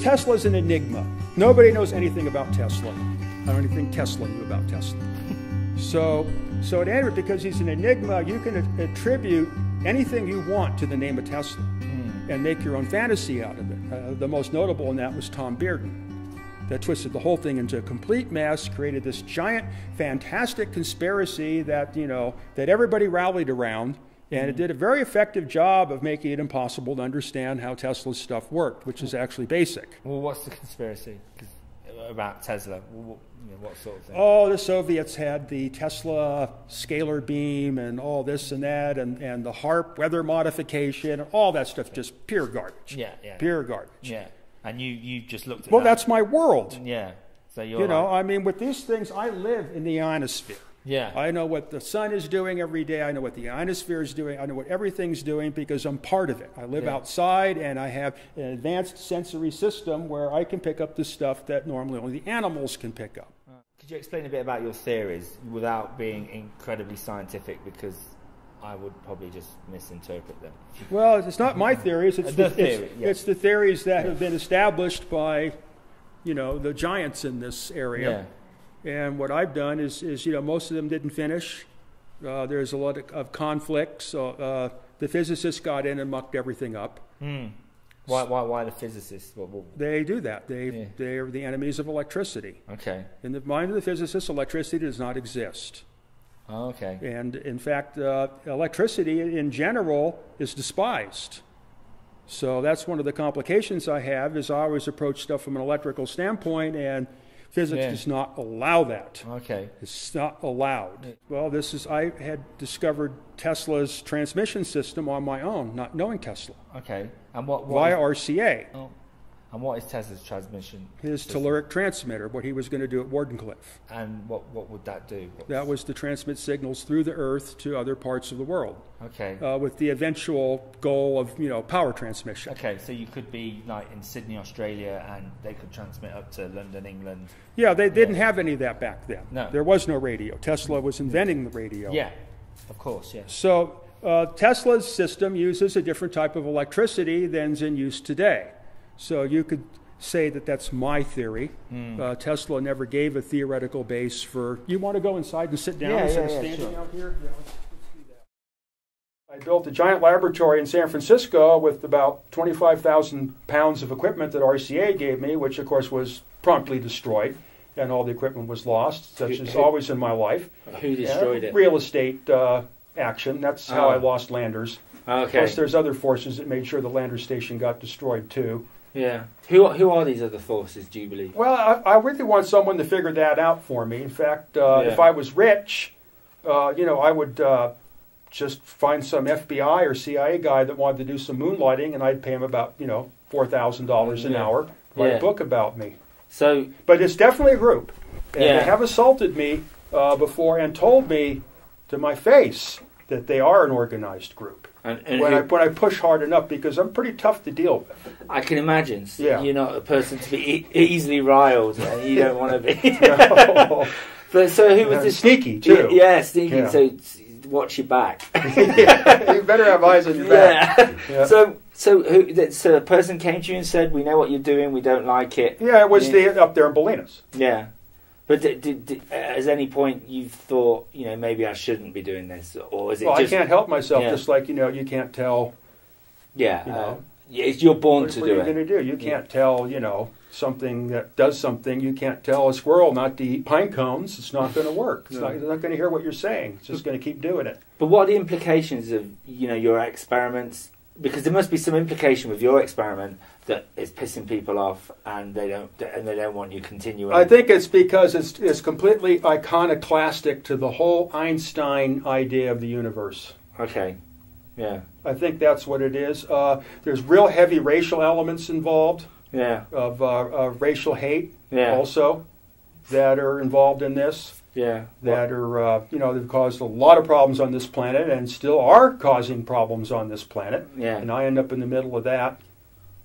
Tesla's an enigma. Nobody knows anything about Tesla. I don't even think Tesla knew about Tesla. So at any rate, because he's an enigma, you can attribute anything you want to the name of Tesla and make your own fantasy out of it. The most notable in that was Tom Bearden. That twisted the whole thing into a complete mess, created this giant, fantastic conspiracy that, that everybody rallied around. And it did a very effective job of making it impossible to understand how Tesla's stuff worked, which is actually basic. Well, what's the conspiracy about Tesla? What sort of thing? Oh, the Soviets had the Tesla scalar beam and all this and that, and the HARP weather modification, and all that stuff, just pure garbage. Yeah. Pure garbage. Yeah. And you just looked at that. Well, that's my world. Yeah. So you're I mean, with these things, I live in the ionosphere. Yeah. I know what the sun is doing every day. I know what the ionosphere is doing. I know what everything's doing because I'm part of it. I live outside, and I have an advanced sensory system where I can pick up the stuff that normally only the animals can pick up. Could you explain a bit about your theories without being incredibly scientific, because I would probably just misinterpret them? Well, it's not my theories. It's it's the theories that have been established by, the giants in this area. Yeah. And what I've done is most of them didn't finish. There's a lot of conflict. So the physicists got in and mucked everything up. Why the physicists? They do that. They are the enemies of electricity. Okay. In the mind of the physicists, electricity does not exist. Oh, okay. And in fact, electricity in general is despised. So that's one of the complications I have, is I always approach stuff from an electrical standpoint, and physics does not allow that. Okay. It's not allowed. Well, I had discovered Tesla's transmission system on my own, not knowing Tesla. Okay. And what via RCA. Oh. And what is Tesla's transmission? His telluric transmitter, what he was going to do at Wardenclyffe. And what would that do? That was to transmit signals through the Earth to other parts of the world. Okay. With the eventual goal of, power transmission. Okay, so you could be like in Sydney, Australia, and they could transmit up to London, England. Yeah, they didn't have any of that back then. No. There was no radio. Tesla was inventing the radio. Yeah, of course, yeah. So Tesla's system uses a different type of electricity than's in use today. So you could say that that's my theory. Tesla never gave a theoretical base for... You want to go inside and sit down instead of standing out here? Yeah, let's do that. I built a giant laboratory in San Francisco with about 25,000 pounds of equipment that RCA gave me, which of course was promptly destroyed, and all the equipment was lost, such as always in my life. Who destroyed it? Real estate action. That's how I lost Landers. Okay. Plus there's other forces that made sure the Landers station got destroyed too. Yeah. Who are these other forces, do you believe? Well, I really want someone to figure that out for me. In fact, if I was rich, I would just find some FBI or CIA guy that wanted to do some moonlighting, and I'd pay him about, $4,000 an hour to write a book about me. But it's definitely a group. And they have assaulted me before and told me to my face that they are an organized group. And when I push hard enough, because I'm pretty tough to deal with. I can imagine. You're not a person to be easily riled, and you don't want to be. No. But so who was this? Sneaky too. Yeah, sneaky. Yeah. So watch your back. You better have eyes on your back. Yeah. So a person came to you and said, "We know what you're doing. We don't like it." Yeah, it was up there in Bolinas. Yeah. But at any point you've thought, maybe I shouldn't be doing this, or is it? Well, I can't help myself. Just like you can't tell. Yeah, you're born to do it. What are you going to do? You can't tell, something that does something. You can't tell a squirrel not to eat pine cones. It's not going to work. It's not going to hear what you're saying. It's just going to keep doing it. But what are the implications of your experiments? Because there must be some implication with your experiment that is pissing people off, and they don't want you continuing. I think it's because it's completely iconoclastic to the whole Einstein idea of the universe. Okay, yeah. I think that's what it is. There's real heavy racial elements involved. Yeah. Of racial hate. Yeah. Also, that are involved in this. Yeah. That are, they've caused a lot of problems on this planet and still are causing problems on this planet. Yeah. And I end up in the middle of that.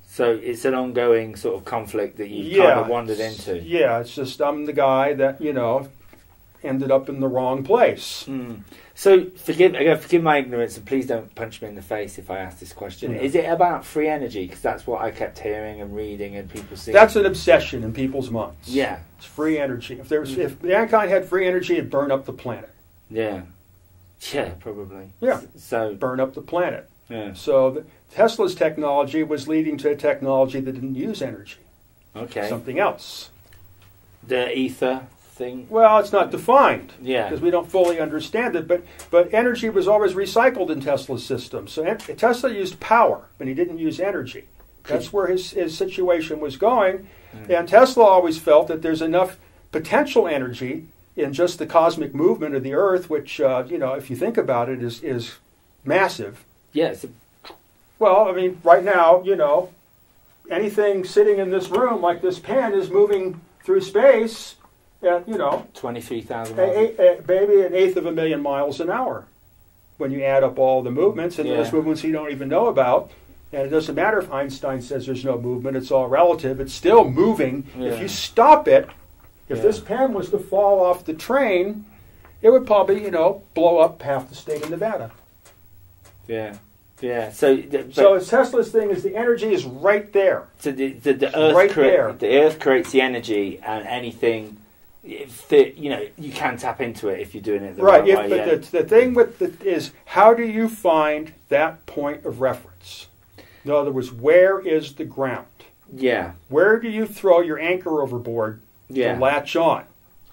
So it's an ongoing sort of conflict that you kind of wandered into. Yeah, it's just I'm the guy that, ended up in the wrong place. So forgive my ignorance, and please don't punch me in the face if I ask this question. Is it about free energy? Because that's what I kept hearing and reading and people seeing. That's an obsession in people's minds. Yeah, it's free energy. If mankind had free energy, it'd burn up the planet. Yeah, probably. Yeah, so burn up the planet. Yeah. So Tesla's technology was leading to a technology that didn't use energy. Okay. Something else. The ether thing? Well, it's not defined. Yeah. Because we don't fully understand it. But energy was always recycled in Tesla's system. So Tesla used power, but he didn't use energy. That's where his situation was going. And Tesla always felt that there's enough potential energy in just the cosmic movement of the Earth, which, if you think about it, is massive. Yes. Well, I mean, right now, anything sitting in this room, like this pen, is moving through space at, 23,000 miles. Maybe an eighth of a million miles an hour when you add up all the movements, and those movements you don't even know about. And it doesn't matter if Einstein says there's no movement, it's all relative. It's still moving. Yeah. If you stop it, if this pen was to fall off the train, it would probably, blow up half the state of Nevada. Yeah. Yeah. So Tesla's thing is the energy is right there. So the Earth right there. The Earth creates the energy, and anything, you can tap into it if you're doing it the right way. But the thing is, how do you find that point of reference? In other words, where is the ground? Yeah. Where do you throw your anchor overboard to latch on?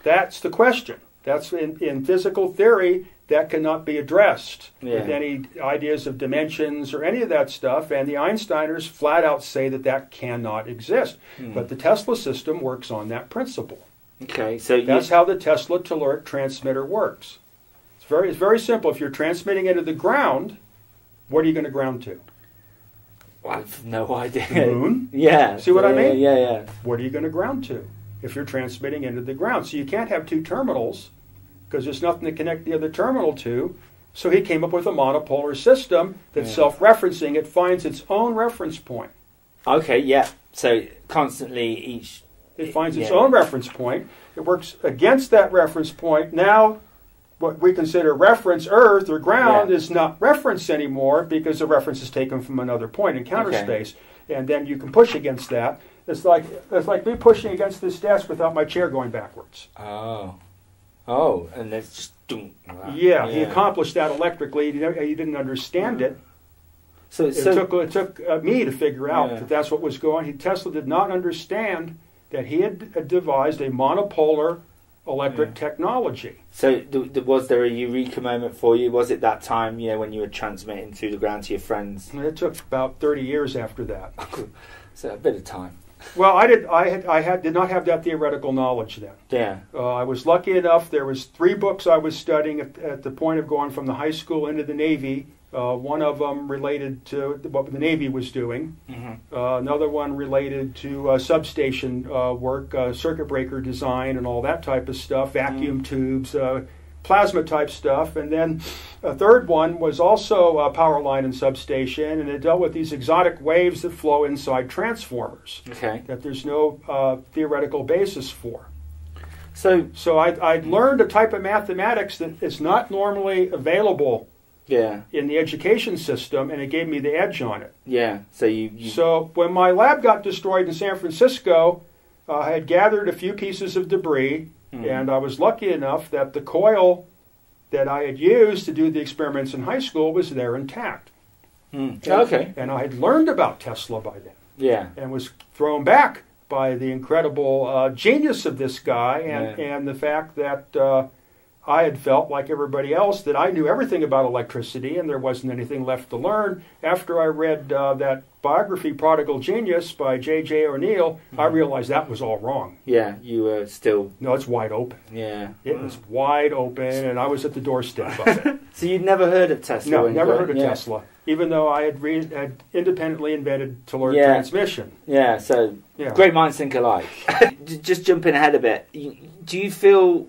That's the question. That's in physical theory. That cannot be addressed with any ideas of dimensions or any of that stuff. And the Einsteiners flat out say that cannot exist. But the Tesla system works on that principle. Okay, so that's how the Tesla telluric transmitter works. It's very simple. If you're transmitting into the ground, what are you going to ground to? Well, I have no idea. The moon? Yeah. See what I mean? Yeah. What are you going to ground to if you're transmitting into the ground? So you can't have two terminals, because there's nothing to connect the other terminal to. So he came up with a monopolar system that's self-referencing. It finds its own reference point. Okay, yeah. So constantly it finds its own reference point. It works against that reference point. Now, what we consider reference, Earth or ground, is not reference anymore, because the reference is taken from another point in counter space. And then you can push against that. It's like me pushing against this desk without my chair going backwards. Oh, and it's just... He accomplished that electrically. He didn't understand it. So it took me to figure out that that's what was going on. Tesla did not understand that he had devised a monopolar electric technology. So was there a eureka moment for you? Was it that time, when you were transmitting through the ground to your friends? It took about 30 years after that. So a bit of time. Well, I did not have that theoretical knowledge then. Yeah. I was lucky enough. There was 3 books I was studying at the point of going from the high school into the Navy. One of them related to what the Navy was doing. Another one related to substation work, circuit breaker design and all that type of stuff, vacuum tubes, plasma type stuff. And then a third one was also a power line and substation, and it dealt with these exotic waves that flow inside transformers that there's no theoretical basis for. So I learned a type of mathematics that is not normally available in the education system, and it gave me the edge on it. Yeah. So when my lab got destroyed in San Francisco, I had gathered a few pieces of debris, and I was lucky enough that the coil that I had used to do the experiments in high school was there intact. And I had learned about Tesla by then. Yeah. And was thrown back by the incredible genius of this guy, and the fact that I had felt, like everybody else, that I knew everything about electricity and there wasn't anything left to learn. After I read that biography, Prodigal Genius, by J.J. O'Neill, I realized that was all wrong. Yeah, you were still... No, it's wide open. Yeah. It was wide open, and I was at the doorstep of it. So you'd never heard of Tesla? No, never heard of Tesla, even though I had independently invented telluric transmission. Yeah, so great minds think alike. Just jumping ahead a bit, do you feel...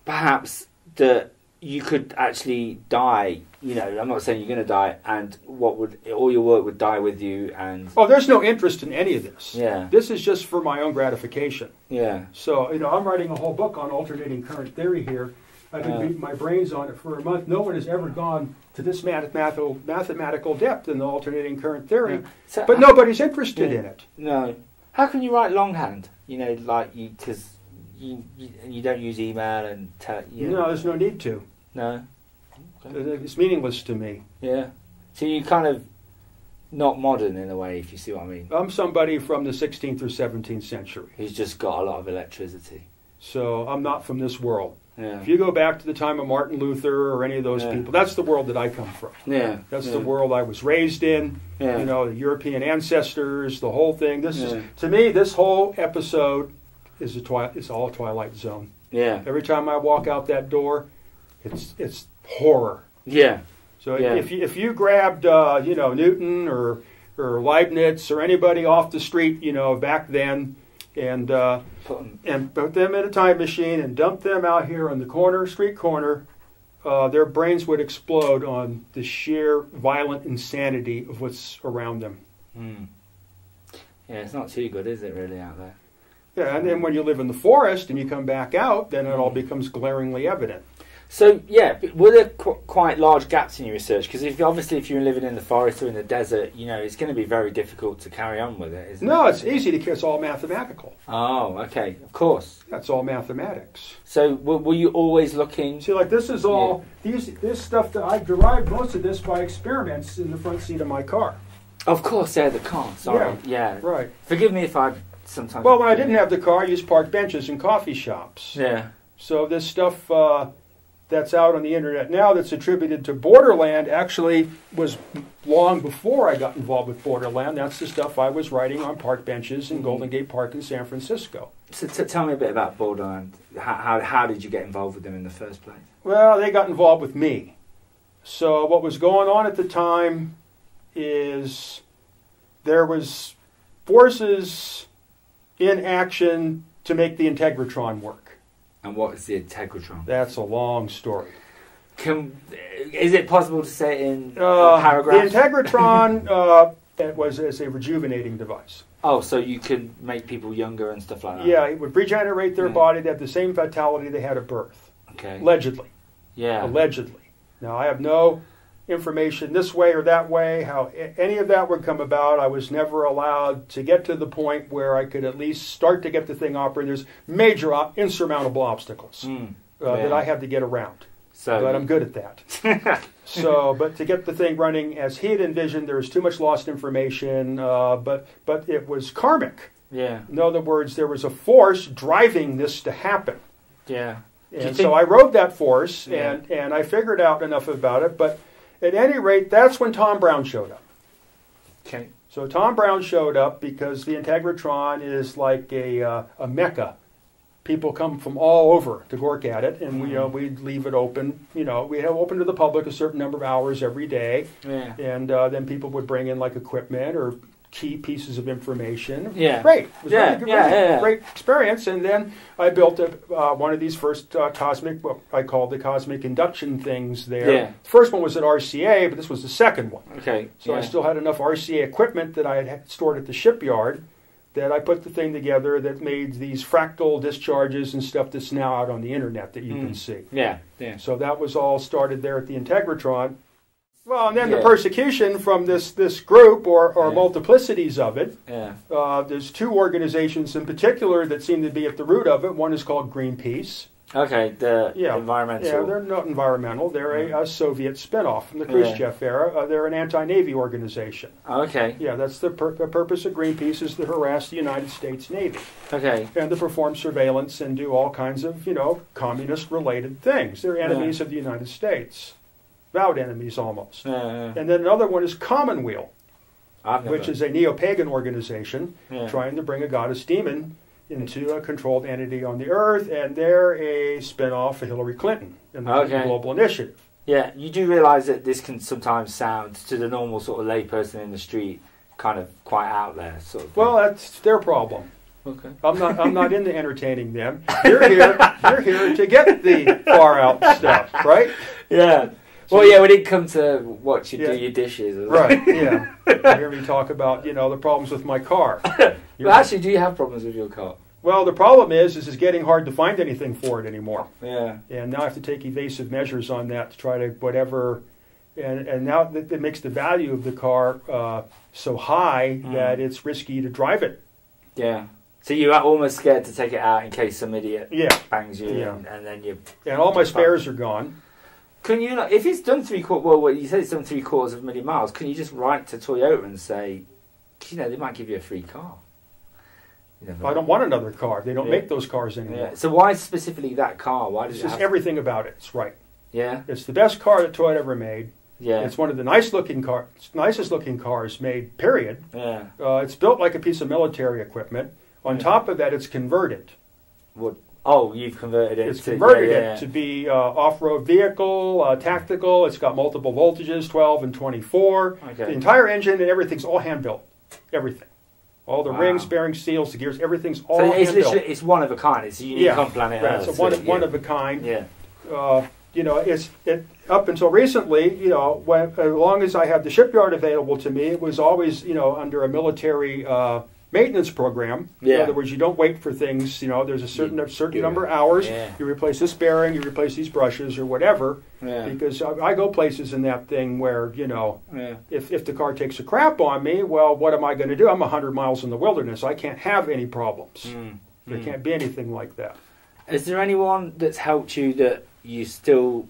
perhaps that you could actually die. You know, I'm not saying you're going to die, and all your work would die with you. And there's no interest in any of this. Yeah. This is just for my own gratification. Yeah. So, I'm writing a whole book on alternating current theory here. I've been beating my brains on it for a month. No one has ever gone to this mathematical depth in the alternating current theory, but nobody's interested in it. No. How can you write longhand? Because you don't use email and No, there's no need to. No. Okay. It's meaningless to me. Yeah. So you're kind of not modern in a way, if you see what I mean. I'm somebody from the 16th or 17th century. He's just got a lot of electricity. So I'm not from this world. Yeah. If you go back to the time of Martin Luther or any of those people, that's the world that I come from. Yeah. That's the world I was raised in. Yeah. The European ancestors, the whole thing. This is, to me, this whole episode is it's all a Twilight Zone. Yeah. Every time I walk out that door, it's horror. Yeah. So if you grabbed Newton or Leibniz or anybody off the street, back then, and put them in a time machine and dump them out here on the street corner, their brains would explode on the sheer violent insanity of what's around them. Mm. Yeah, it's not too good, is it, really, out there? Yeah, and then when you live in the forest and you come back out, then it all becomes glaringly evident. So, were there quite large gaps in your research? Because if you're living in the forest or in the desert, it's going to be very difficult to carry on with it, isn't it? No, it's easy it's all mathematical. Oh, okay, of course. That's all mathematics. So, were you always looking... See, this is all... This stuff that I derived most of this by experiments in the front seat of my car. Of course, the car, sorry. Yeah, right. Forgive me if I sometimes... Well, when I didn't have the car, I used park benches in coffee shops. Yeah. So this stuff... that's out on the internet now that's attributed to Borderland actually was long before I got involved with Borderland. That's the stuff I was writing on park benches in Golden Gate Park in San Francisco. So tell me a bit about Borderland. How did you get involved with them in the first place? Well, they got involved with me. So what was going on at the time is there was forces in action to make the Integratron work. And what is the Integratron? That's a long story. Is it possible to say it in a paragraph? The Integratron it was as a rejuvenating device. Oh, so you can make people younger and stuff like that? Yeah, it would regenerate their body. They have the same vitality they had at birth. Okay. Allegedly. Yeah. Allegedly. Now, I have no information this way or that way, how any of that would come about. I was never allowed to get to the point where I could at least start to get the thing operating. There's major insurmountable obstacles that I have to get around. But I'm good at that. But to get the thing running as he had envisioned, there was too much lost information, but it was karmic. Yeah. In other words, there was a force driving this to happen. Yeah. And so I rode that force, and I figured out enough about it, but at any rate, that's when Tom Brown showed up. Okay. So Tom Brown showed up because the Integratron is like a mecca. People come from all over to work at it, and we'd leave it open. We have open to the public a certain number of hours every day, and then people would bring in equipment or key pieces of information. Yeah. Great. It was really great experience. And then I built one of these first what I called the cosmic induction things there. Yeah. The first one was at RCA, but this was the second one. Okay. So I still had enough RCA equipment that I had stored at the shipyard that I put the thing together that made these fractal discharges and stuff that's now out on the internet that you can see. Yeah. So that was all started there at the Integratron. Well, and then the persecution from this group or multiplicities of it. Yeah. There's two organizations in particular that seem to be at the root of it. One is called Greenpeace. Okay, environmental. Yeah, they're not environmental. They're a Soviet spinoff from the Khrushchev era. They're an anti-Navy organization. Okay. Yeah, that's the purpose of Greenpeace is to harass the United States Navy. Okay. And to perform surveillance and do all kinds of, communist-related things. They're enemies of the United States. Vowed enemies almost. And then another one is Commonweal, which is a neo-pagan organization trying to bring a goddess demon into a controlled entity on the earth, and they're a spin-off of Hillary Clinton and the Global Initiative. Yeah, you do realise that this can sometimes sound, to the normal sort of layperson in the street, kind of quite out there, sort of thing. Well, that's their problem. Okay. I'm not into entertaining them. You're here to get the far out stuff, right? Yeah. So Well, yeah, we didn't come to watch you do your dishes. Right, yeah. You hear me talk about, the problems with my car. Well, actually, do you have problems with your car? Well, the problem is it's getting hard to find anything for it anymore. Yeah. And now I have to take evasive measures on that to try to whatever. And now it makes the value of the car so high that it's risky to drive it. Yeah. So you're almost scared to take it out in case some idiot bangs you, and then you. And all my spares are gone. Can you not, if it's done 3/4, well, you said it's done 3/4 of a million miles, can you just write to Toyota and say, they might give you a free car? I don't want another car. They don't make those cars anymore. Yeah. So why specifically that car? Why does it's just everything about it. It's right. Yeah. It's the best car that Toyota ever made. Yeah. It's one of the nicest looking cars made, period. Yeah. It's built like a piece of military equipment. On top of that, it's converted. What? Oh, you've converted it. It's converted it to be off-road vehicle, tactical. It's got multiple voltages, 12 and 24. Okay. The entire engine and everything's all hand-built. Everything. All the rings, bearings, seals, the gears, everything's all hand-built. It's one of a kind. It's a unique on planet Earth. It's one of a kind. Yeah. It's up until recently, as long as I had the shipyard available to me, it was always, under a military maintenance program. Yeah. In other words, you don't wait for things. There's a certain number of hours. Yeah. You replace this bearing, you replace these brushes, or whatever. Yeah. Because I go places in that thing where if the car takes a crap on me, well, what am I going to do? I'm 100 miles in the wilderness. I can't have any problems. There can't be anything like that. Is there anyone that's helped you that you still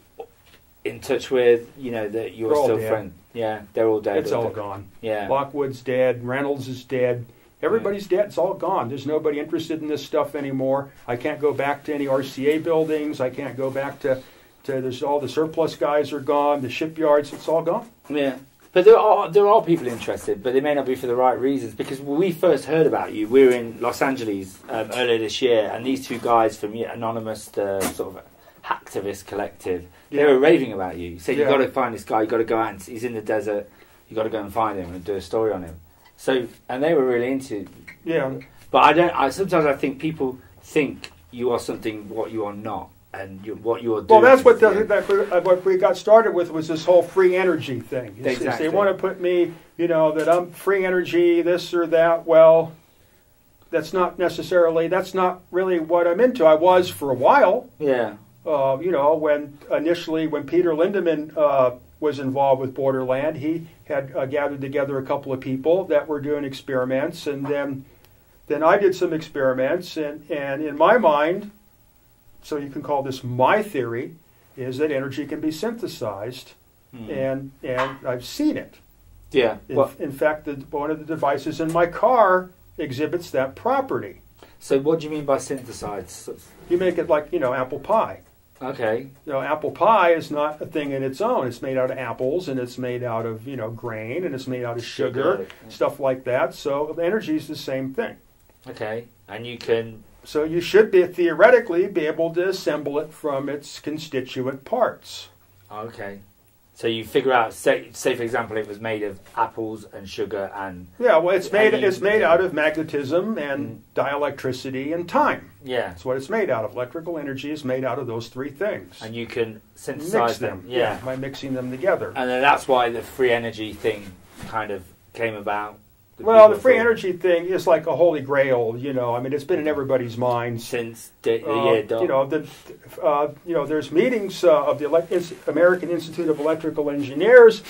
in touch with? That you're still friends? Yeah, they're all dead. It's all gone. Yeah. Lockwood's dead. Reynolds is dead. Everybody's dead. It's all gone. There's nobody interested in this stuff anymore. I can't go back to any RCA buildings. I can't go back to there's all the surplus guys are gone. The shipyards, it's all gone. Yeah. But there are people interested, but they may not be for the right reasons. Because when we first heard about you, we were in Los Angeles earlier this year, and these two guys from Anonymous, the sort of hacktivist collective, they were raving about you. You said, you've got to find this guy, you've got to go out, and he's in the desert, you've got to go and find him and do a story on him. So, and they were really into it. Yeah. But sometimes I think people think you are something what you are not, and what you are doing. Well, that's what we got started with, was this whole free energy thing. Exactly. They want to put me, that I'm free energy, this or that. Well, that's not really what I'm into. I was for a while. Yeah. When Peter Lindemann was involved with Borderland, he had gathered together a couple of people that were doing experiments, and then I did some experiments, and in my mind, so you can call this my theory, is that energy can be synthesized, and I've seen it. Yeah. In fact, one of the devices in my car exhibits that property. So what do you mean by synthesized? You make it like, apple pie. Okay. Apple pie is not a thing in its own. It's made out of apples, and it's made out of, grain, and it's made out of sugar, stuff like that. So energy is the same thing. Okay. And you can... So you should theoretically be able to assemble it from its constituent parts. Okay. So you figure out, say for example, it was made of apples and sugar and... Yeah, well, it's made out of magnetism and dielectricity and time. Yeah. That's what it's made out of. Electrical energy is made out of those three things. And you can synthesize them. Yeah, by mixing them together. And then that's why the free energy thing kind of came about. Well, the free energy thing is like a holy grail, it's been in everybody's mind since the year dot. There's meetings of the American Institute of Electrical Engineers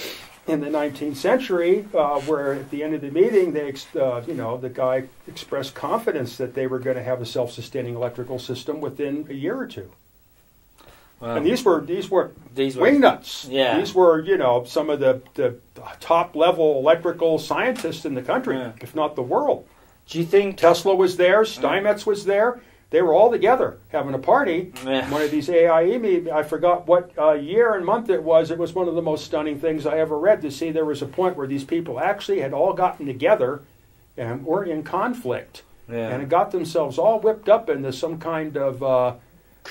in the 19th century, where at the end of the meeting, the guy expressed confidence that they were going to have a self-sustaining electrical system within a year or two. Wow. And these were wingnuts. Yeah. These were, some of the top-level electrical scientists in the country, if not the world. Do you think... Tesla was there, Steinmetz was there. They were all together having a party. One of these AIE meetings, I forgot what year and month it was. It was one of the most stunning things I ever read, to see there was a point where these people actually had all gotten together and were in conflict. Yeah. And had got themselves all whipped up into some kind of...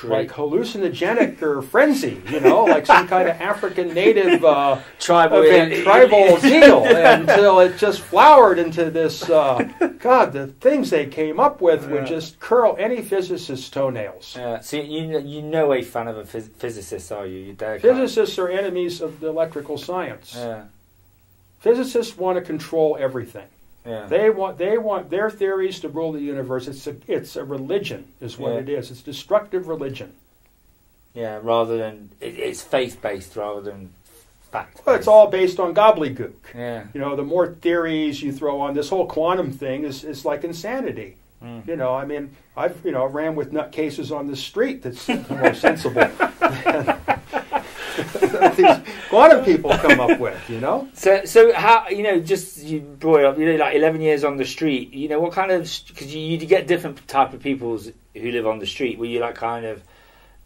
like hallucinogenic or frenzy, you know, like some kind of African native tribal zeal, until it just flowered into this. God, the things they came up with would just curl any physicist's toenails. Yeah. So you know a fan of a physicist, are you? Physicists are enemies of the electrical science. Yeah. Physicists want to control everything. Yeah. They want their theories to rule the universe. It's a religion, is what it is. It's destructive religion. Yeah, rather than it's faith based rather than fact. Well, it's all based on gobbledygook. Yeah. You know, the more theories you throw on this whole quantum thing is like insanity. Mm. You know, I mean, I've ran with nutcases on the street that's more sensible. These quantum people come up with, you know. So how, just you brought it up, like 11 years on the street. What kind of, because you get different type of people who live on the street. Were you like kind of,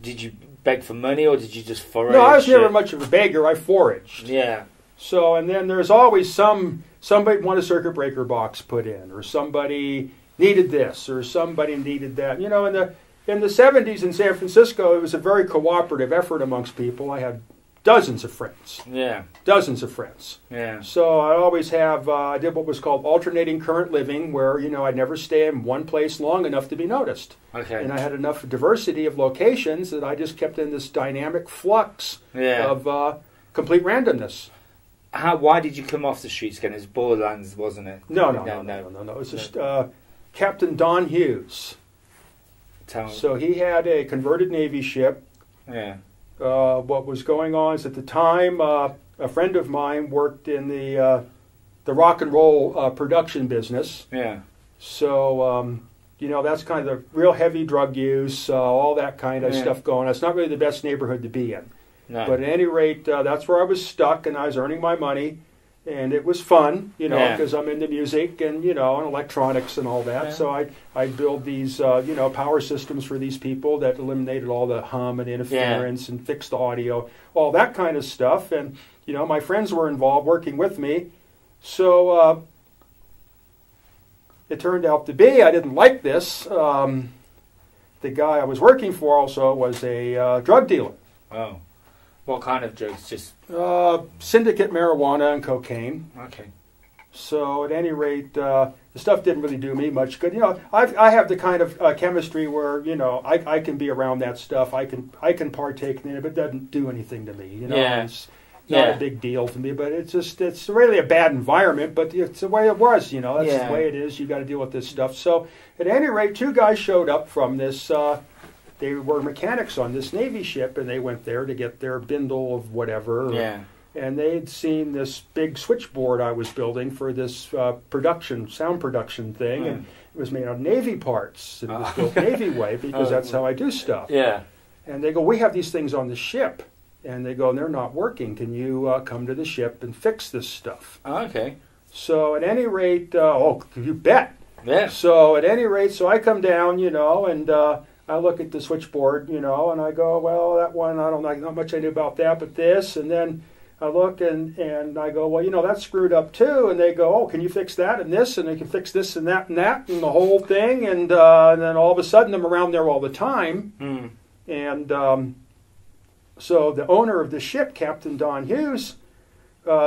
did you beg for money or did you just forage? No, I was never much of a beggar. I foraged. Yeah. So, and then there's always somebody wanted a circuit breaker box put in, or somebody needed this, or somebody needed that. In the 70s in San Francisco, it was a very cooperative effort amongst people. I had dozens of friends. Yeah. Dozens of friends. Yeah. So I always I did what was called alternating current living, where, I'd never stay in one place long enough to be noticed. Okay. And I had enough diversity of locations that I just kept in this dynamic flux of complete randomness. Why did you come off the streets again? It was Borderlands, wasn't it? No. It was just Captain Don Hughes. So he had a converted Navy ship. Yeah. What was going on is at the time, a friend of mine worked in the rock and roll production business. Yeah. So, that's kind of the real heavy drug use, all that kind of stuff going on. It's not really the best neighborhood to be in. No. But at any rate, that's where I was stuck, and I was earning my money. And it was fun, because I'm into music and, and electronics and all that. Yeah. So I build these, power systems for these people that eliminated all the hum and interference and fixed the audio, all that kind of stuff. And, my friends were involved working with me. So it turned out to be, I didn't like this. The guy I was working for also was a drug dealer. Oh. What kind of drugs? Just syndicate marijuana and cocaine. Okay. So at any rate, the stuff didn't really do me much good. I have the kind of chemistry where I can be around that stuff. I can partake in it, but it doesn't do anything to me. It's not a big deal to me. But it's really a bad environment. But it's the way it was. That's the way it is. You got to deal with this stuff. So at any rate, two guys showed up from this. They were mechanics on this Navy ship, and they went there to get their bindle of whatever. Yeah. And they'd seen this big switchboard I was building for this sound production thing, and it was made of Navy parts. It was built Navy way because that's how I do stuff. Yeah. And they go, we have these things on the ship. And they go, they're not working. Can you come to the ship and fix this stuff? Oh, okay. So at any rate, you bet. Yeah. So at any rate, I come down, and I look at the switchboard, and I go, well, that one, I don't know, not much I knew about that, but this. And then I look and I go, well, that's screwed up too. And they go, oh, can you fix that and this? And they can fix this and that and the whole thing. And then all of a sudden I'm around there all the time. Mm. And so the owner of the ship, Captain Don Hughes,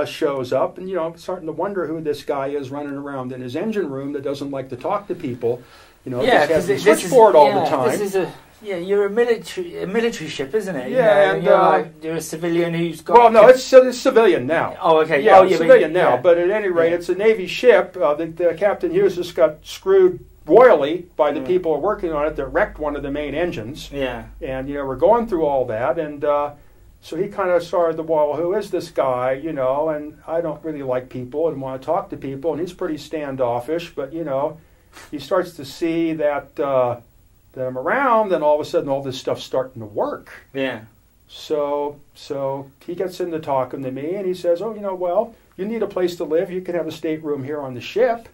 shows up. And, I'm starting to wonder who this guy is running around in his engine room that doesn't like to talk to people. Just has the switchboard all the time. This is you're a military ship, isn't it? Yeah, and you're a civilian who's got. Well, no, it's civilian now. Oh, okay. Yeah, civilian now. But at any rate, it's a Navy ship. The Captain Hughes just got screwed royally by the people who are working on it that wrecked one of the main engines. Yeah. And we're going through all that, and so he kind of started the well, who is this guy? And I don't really like people and want to talk to people, and he's pretty standoffish, but he starts to see that I'm around, and all of a sudden all this stuff's starting to work. Yeah. So he gets into talking to me, and he says, oh, well, you need a place to live. You can have a stateroom here on the ship.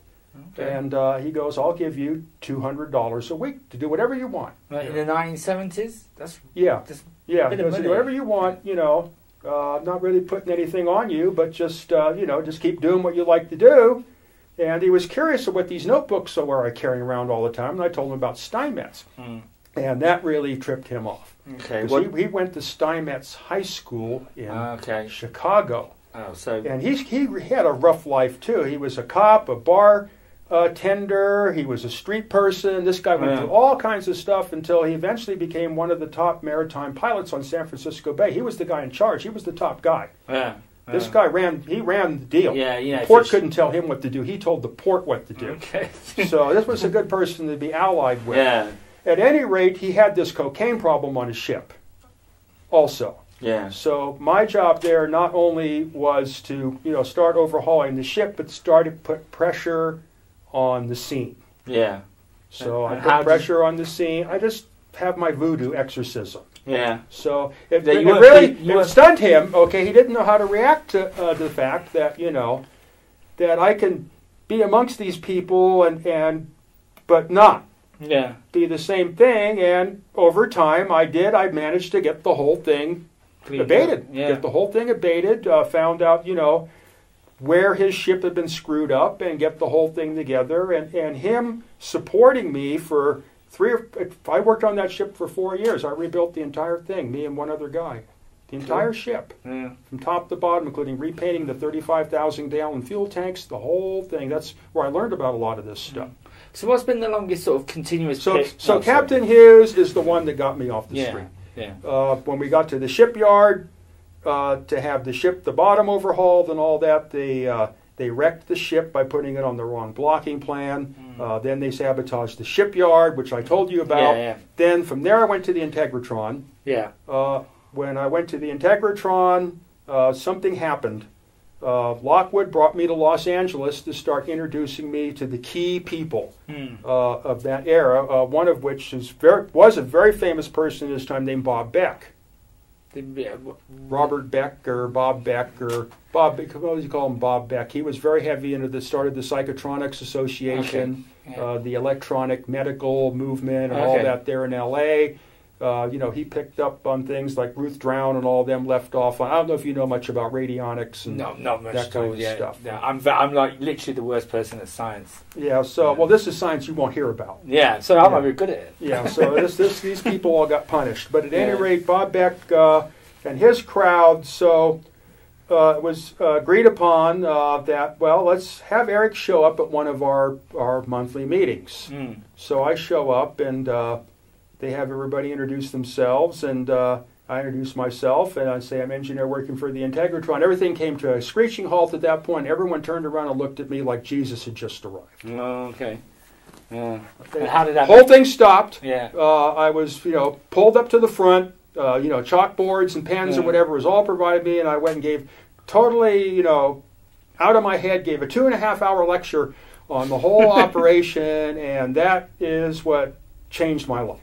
Okay. And he goes, I'll give you $200 a week to do whatever you want. Right, in the 1970s? Yeah. He goes, do whatever you want, not really putting anything on you, but just keep doing what you like to do. And he was curious of what these notebooks were I carrying around all the time, and I told him about Steinmetz. Mm. And that really tripped him off. Okay. He went to Steinmetz High School in Chicago. Oh, so and he had a rough life too. He was a cop, a bar tender. He was a street person. This guy went through all kinds of stuff until he eventually became one of the top maritime pilots on San Francisco Bay. He was the guy in charge. He was the top guy. Yeah. This guy ran the deal. Yeah, the port couldn't tell him what to do. He told the port what to do. Okay. So this was a good person to be allied with. Yeah. At any rate, he had this cocaine problem on his ship also. Yeah. So my job there not only was to, start overhauling the ship, but start to put pressure on the scene. Yeah. So I put pressure on the scene. I just have my voodoo exorcism. Yeah. So it really stunned him. Okay, he didn't know how to react to the fact that, that I can be amongst these people but not. Yeah. Be the same thing, and over time I managed to get the whole thing abated. Yeah. Get the whole thing abated, found out, where his ship had been screwed up and get the whole thing together, and him supporting me for I worked on that ship for 4 years. I rebuilt the entire thing, me and one other guy. The entire ship, from top to bottom, including repainting the 35,000-gallon fuel tanks, the whole thing. That's where I learned about a lot of this stuff. So what's been the longest sort of continuous... So Captain Hughes is the one that got me off the street. Yeah. When we got to the shipyard to have the bottom overhauled and all that, they wrecked the ship by putting it on the wrong blocking plan. Then they sabotaged the shipyard, which I told you about. Yeah. Then from there I went to the Integratron. Yeah. When I went to the Integratron, something happened. Lockwood brought me to Los Angeles to start introducing me to the key people of that era, one of which was a very famous person at this time named Bob Beck. Robert Beck or Bob Beck or Bob Beck, what do you call him? Bob Beck. He was very heavy into started the Psychotronics Association, the electronic medical movement and all that there in L.A. He picked up on things like Ruth Drown and all them left off. I don't know if you know much about radionics and not much that kind of stuff. No, I'm like literally the worst person at science. Yeah, well, this is science you won't hear about. Yeah, so I'm not very good at it. Yeah, so these people all got punished. But at any rate, Bob Beck and his crowd, it was agreed upon that, let's have Eric show up at one of our monthly meetings. So I show up and... they have everybody introduce themselves, and I introduce myself, and I say I'm engineer working for the Integratron. Everything came to a screeching halt at that point. Everyone turned around and looked at me like Jesus had just arrived. Oh, okay. Yeah. And how did that... Whole thing stopped. Yeah. I was, pulled up to the front. Chalkboards and pens and whatever was all provided me, and I went and gave totally, out of my head, gave a 2.5-hour lecture on the whole operation, and that is what changed my life.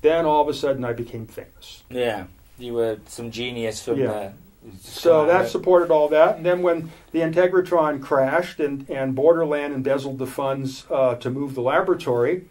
Then all of a sudden I became famous. Yeah, you were some genius from the... So that supported all that. And then when the Integratron crashed and Borderland embezzled the funds to move the laboratory,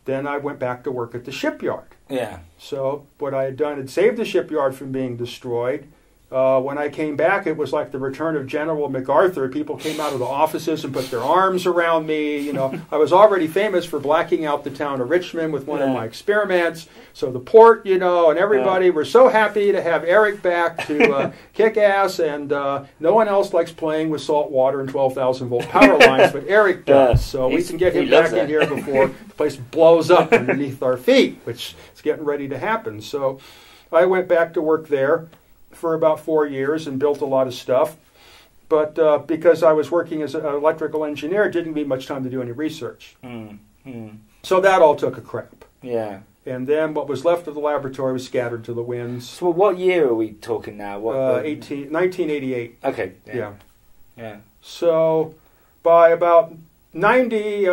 then I went back to work at the shipyard. Yeah. So what I had done had saved the shipyard from being destroyed. When I came back, it was like the return of General MacArthur. People came out of the offices and put their arms around me. I was already famous for blacking out the town of Richmond with one of my experiments. So the port, and everybody were so happy to have Eric back to kick ass. And no one else likes playing with salt water and 12,000-volt power lines, but Eric does. So we can get him back in here before the place blows up underneath our feet, which is getting ready to happen. So I went back to work there for about 4 years and built a lot of stuff. But because I was working as an electrical engineer, it didn't give me much time to do any research. So that all took a crap. Yeah. And then what was left of the laboratory was scattered to the winds. So what year are we talking now? 1988. Okay. Yeah. So by about 90,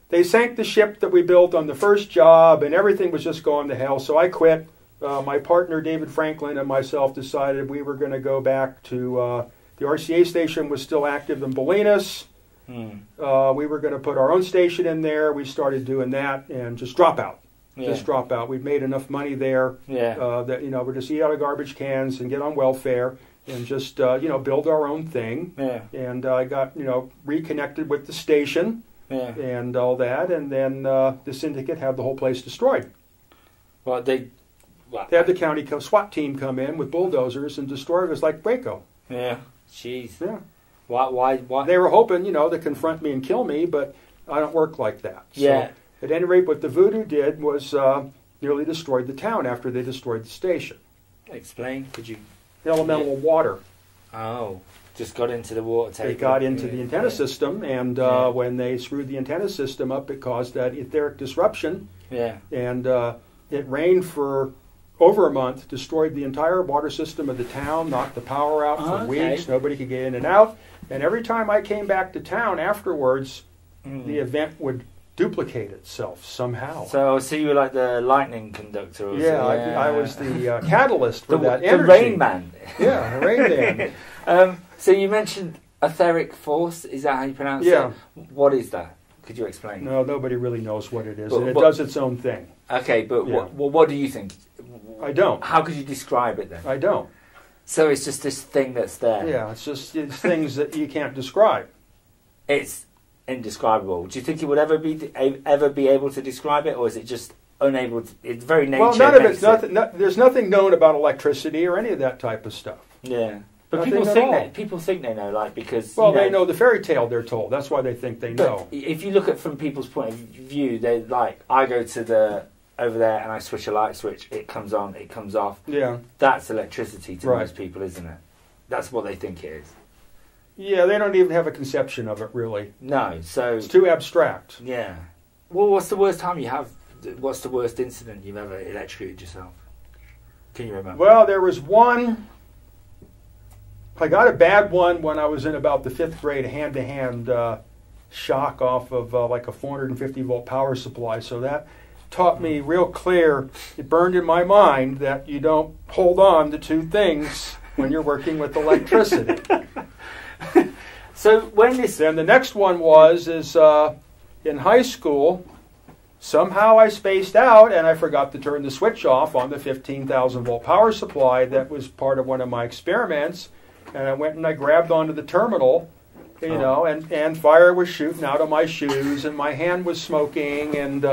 they sank the ship that we built on the first job, and everything was just going to hell. So I quit. My partner, David Franklin, and myself decided we were going to go back to the RCA station was still active in Bolinas. We were going to put our own station in there. We started doing that and just drop out. Just drop out. We'd made enough money there that, we're just eat out of garbage cans and get on welfare and just, build our own thing. And I got, reconnected with the station and all that. And then the syndicate had the whole place destroyed. Well, They had the county SWAT team come in with bulldozers and destroy it. It was like Waco. Yeah. Jeez. Yeah. Why? They were hoping, to confront me and kill me, but I don't work like that. Yeah. So, at any rate, what the voodoo did was nearly destroyed the town after they destroyed the station. Explain. Could you? Elemental water. Oh, just got into the water table. They got into the antenna system, and when they screwed the antenna system up, it caused that etheric disruption. Yeah. And it rained for over a month, destroyed the entire water system of the town, knocked the power out for weeks. Nobody could get in and out. And every time I came back to town afterwards, the event would duplicate itself somehow. So you were like the lightning conductor. Or I was the catalyst for that energy. The Rain Man. Yeah, the Rain Man. So you mentioned etheric force. Is that how you pronounce it? Yeah. What is that? Could you explain? No, nobody really knows what it is, and it does its own thing. Okay, but what do you think? I don't. How could you describe it then? I don't. So it's just this thing that's there. Yeah, it's things that you can't describe. It's indescribable. Do you think you would ever be able to describe it, or is it just unable to? It's very nature. Well, none of it's nothing. There's nothing known about electricity or any of that type of stuff. Yeah, but Nothing people think they know, like because they know the fairy tale they're told. That's why they think they know. If you look at from people's point of view, they like I go to over there and I switch a light switch. It comes on. It comes off. Yeah, that's electricity to most people, isn't it? That's what they think it is. Yeah, they don't even have a conception of it, really. No, so it's too abstract. Yeah. Well, what's the worst time you have? What's the worst incident you've ever electrocuted yourself? Can you remember? Well, there was one. I got a bad one when I was in about the 5th grade, hand-to-hand shock off of like a 450 volt power supply. So that taught me real clear. It burned in my mind that you don't hold on to two things when you're working with electricity. So when this... Then the next one is in high school, somehow I spaced out and I forgot to turn the switch off on the 15,000 volt power supply that was part of one of my experiments. And I went and I grabbed onto the terminal, and fire was shooting out of my shoes and my hand was smoking, and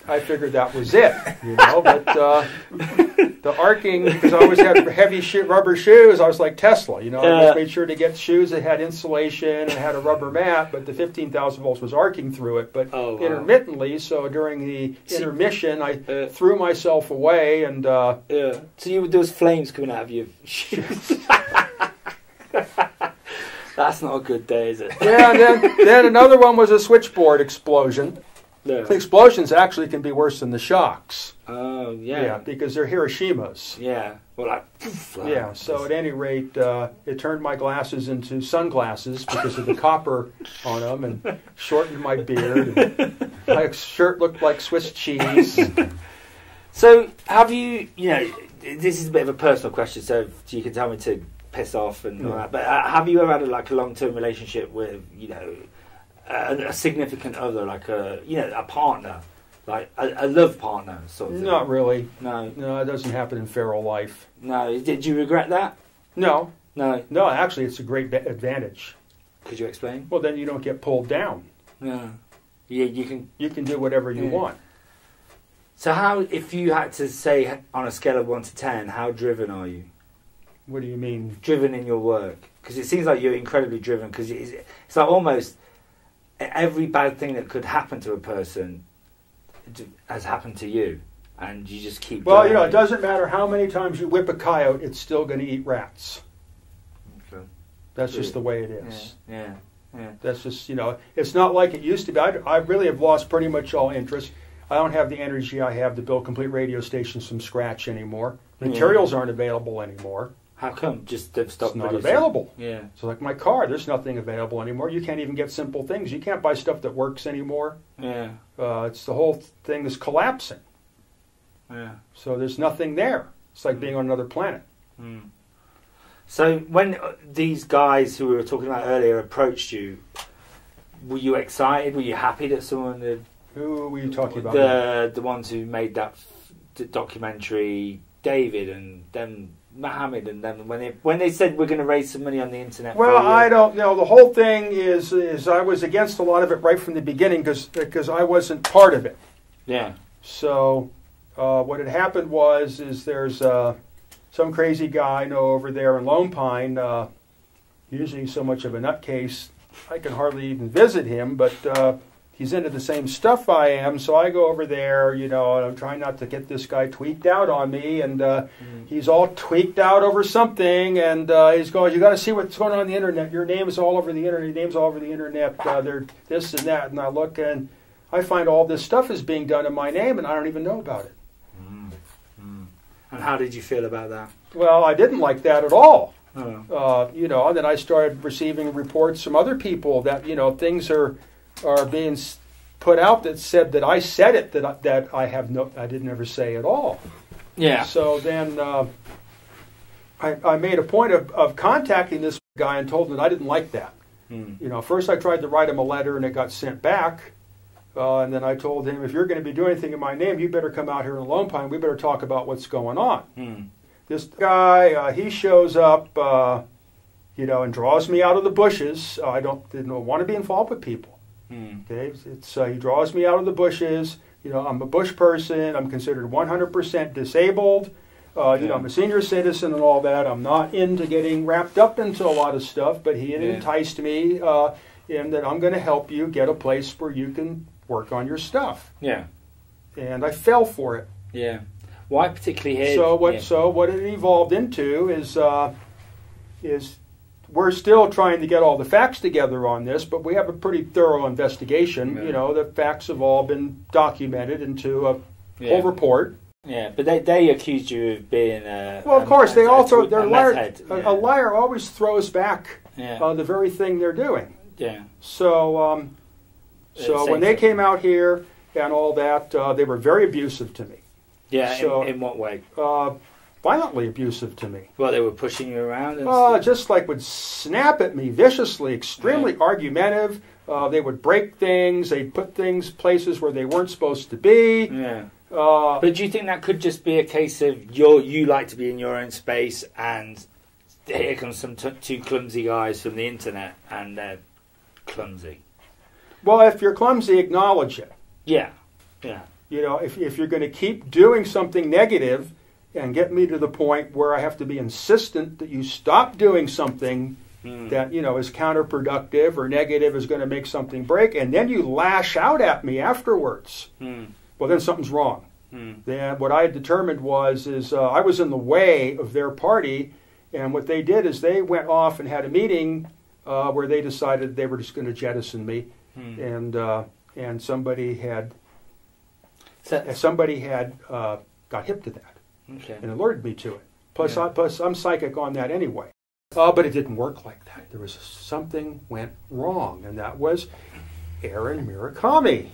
I figured that was it, But the arcing, because I always had heavy rubber shoes, I was like Tesla, I always made sure to get shoes that had insulation and had a rubber mat, but the 15,000 volts was arcing through it, but intermittently. So during the intermission, I threw myself away, and so there was flames coming out of your shoes. That's not a good day, is it? Yeah, and then another one was a switchboard explosion. Yeah. The explosions actually can be worse than the shocks. Oh, yeah. Yeah, because they're Hiroshimas. Yeah. Well, yeah, so at any rate, it turned my glasses into sunglasses because of the copper on them, and shortened my beard. And my shirt looked like Swiss cheese. So have you, this is a bit of a personal question, so you can tell me to piss off and all that, but have you ever had a long-term relationship with, a significant other, like a partner, like a love partner sort of thing? Not really. No, it doesn't happen in feral life. No, did you regret that? No. No, actually, it's a great advantage. Could you explain? Well, then you don't get pulled down. No. Yeah, you can do whatever you want. So how, if you had to say on a scale of 1 to 10, how driven are you? What do you mean? Driven in your work? Because it seems like you're incredibly driven, because it's like almost every bad thing that could happen to a person has happened to you, and you just keep going. Well, it doesn't matter how many times you whip a coyote, it's still going to eat rats. Okay. That's just the way it is. Yeah. That's just, it's not like it used to be. I really have lost pretty much all interest. I don't have the energy I have to build complete radio stations from scratch anymore. Materials aren't available anymore. How come? Just they've stopped producing. It's not available. Yeah. So like my car, there's nothing available anymore. You can't even get simple things. You can't buy stuff that works anymore. Yeah. It's the whole thing is collapsing. Yeah. So there's nothing there. It's like being on another planet. Mm. So when these guys who we were talking about earlier approached you, were you excited? Were you happy that someone had... Who were you talking about? The ones who made that documentary, David and then Mohammed, and then when they said we're going to raise some money on the internet. Well, I don't know. The whole thing is I was against a lot of it right from the beginning because I wasn't part of it. Yeah. So what had happened is there's some crazy guy I know over there in Lone Pine. Usually so much of a nutcase, I can hardly even visit him, but he's into the same stuff I am, so I go over there, and I'm trying not to get this guy tweaked out on me, and he's all tweaked out over something, and he's going, you got to see what's going on the internet. Your name is all over the internet. Your name's all over the internet. They're this and that, and I look, and I find all this stuff is being done in my name, and I don't even know about it. And how did you feel about that? Well, I didn't like that at all. Oh. And then I started receiving reports from other people that, things are being put out that said that I said it, that I didn't ever say at all. Yeah. So then I made a point of contacting this guy and told him that I didn't like that. First I tried to write him a letter and it got sent back. And then I told him, if you're going to be doing anything in my name, you better come out here in Lone Pine. We better talk about what's going on. This guy, he shows up, and draws me out of the bushes. I didn't want to be involved with people. Okay, he draws me out of the bushes. I'm a bush person. I'm considered 100% disabled. I'm a senior citizen and all that. I'm not into getting wrapped up into a lot of stuff, but he had enticed me in that I'm going to help you get a place where you can work on your stuff. Yeah. And I fell for it. Yeah. Why particularly here? So what it evolved into is we're still trying to get all the facts together on this, but we have a pretty thorough investigation. The facts have all been documented into a whole report. Yeah, but they accused you of being well, of course, they all throw. They're a liar always throws back the very thing they're doing. Yeah. So when they came out here and all that, they were very abusive to me. Yeah. So, in what way? Violently abusive to me. Well, they were pushing you around. And just like would snap at me viciously, extremely argumentative. They would break things. They'd put things places where they weren't supposed to be. Yeah. But do you think that could just be a case of you like to be in your own space, and here comes some two clumsy guys from the internet, and they're clumsy? Well, if you're clumsy, acknowledge it. Yeah, yeah. If you're going to keep doing something negative and get me to the point where I have to be insistent that you stop doing something that is counterproductive or negative, is going to make something break, and then you lash out at me afterwards. Well, then something's wrong. Then what I had determined is I was in the way of their party, and what they did is they went off and had a meeting where they decided they were just going to jettison me, and somebody had got hip to that and alerted me to it. Plus, I'm psychic on that anyway. But it didn't work like that. There was something went wrong, and that was Aaron Murakami.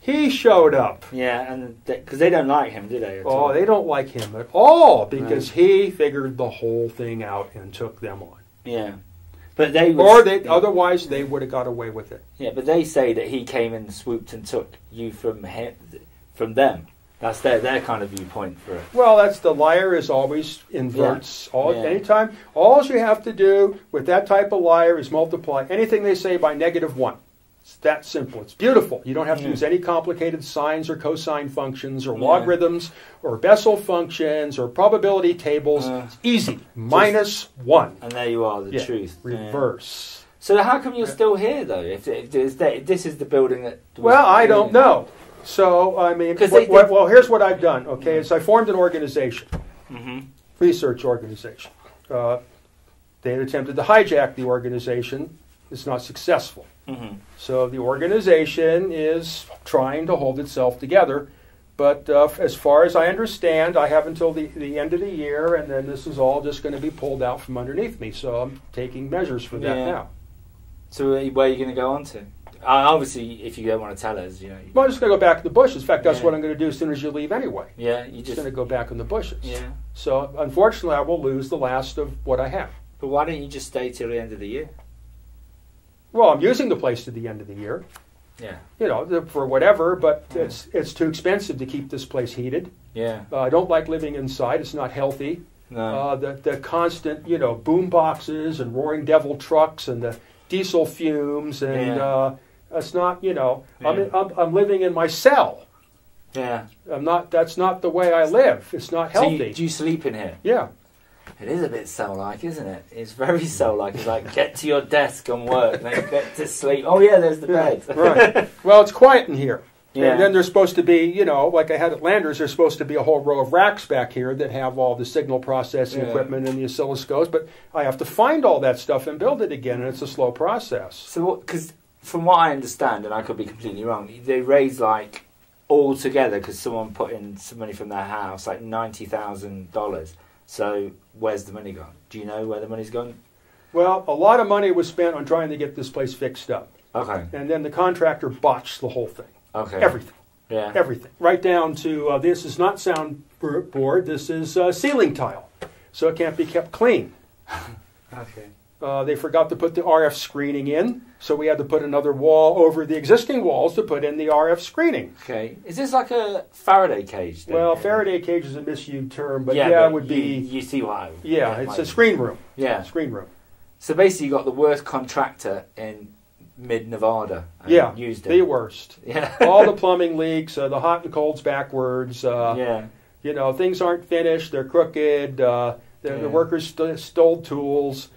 He showed up. Yeah, and because they don't like him, do they? They don't like him at all because he figured the whole thing out and took them on. Yeah, but otherwise they would have got away with it. Yeah, but they say that he came and swooped and took you from them. That's their kind of viewpoint for it. Well, that's the liar is always inverts. Anytime, all you have to do with that type of liar is multiply anything they say by -1. It's that simple. It's beautiful. You don't have to use any complicated sines or cosine functions or logarithms or Bessel functions or probability tables. It's easy. -1. And there you are, the truth. Reverse. So how come you're still here, though? If this is the building that... Well, I don't know. So, I mean, well, here's what I've done, okay, is I formed an organization, research organization. They had attempted to hijack the organization. It's not successful. So the organization is trying to hold itself together. But as far as I understand, I have until the end of the year, and then this is all just going to be pulled out from underneath me. So I'm taking measures for that now. So where are you going to go on to? Obviously, if you don't want to tell us, Well, I'm just going to go back to the bushes. In fact, that's what I'm going to do as soon as you leave anyway. Yeah, you're just going to go back in the bushes. Yeah. So unfortunately, I will lose the last of what I have. But why don't you just stay till the end of the year? Well, I'm using the place to the end of the year. Yeah. For whatever, but it's too expensive to keep this place heated. Yeah. I don't like living inside. It's not healthy. No. The constant, boom boxes and roaring devil trucks and the diesel fumes and it's not, I'm living in my cell. Yeah. That's not the way I live. It's not healthy. Do you sleep in here? Yeah. It is a bit cell-like, isn't it? It's very cell-like. It's like, get to your desk and work, then get to sleep. Oh, yeah, there's the bed. Right. Well, it's quiet in here. Yeah. And then there's supposed to be, you know, like I had at Landers, there's supposed to be a whole row of racks back here that have all the signal processing equipment and the oscilloscopes, but I have to find all that stuff and build it again, and it's a slow process. So, because from what I understand, and I could be completely wrong, they raise like all together because someone put in some money from their house, like $90,000. So where's the money gone? Do you know where the money's gone? Well, a lot of money was spent on trying to get this place fixed up. Okay. And then the contractor botched the whole thing. Okay. Everything. Yeah. Everything. Right down to this is not soundboard, this is ceiling tile. So it can't be kept clean. Okay. They forgot to put the RF screening in, so we had to put another wall over the existing walls to put in the RF screening. Okay. Is this like a Faraday cage then? Well, Faraday cage is a misused term, but but it would be... You see what I... Yeah, it's a screen room. Yeah. Screen room. So basically you got the worst contractor in mid-Nevada. Yeah, used it. the worst. Yeah. All the plumbing leaks, the hot and colds backwards. Yeah. You know, things aren't finished, they're crooked, the workers stole tools.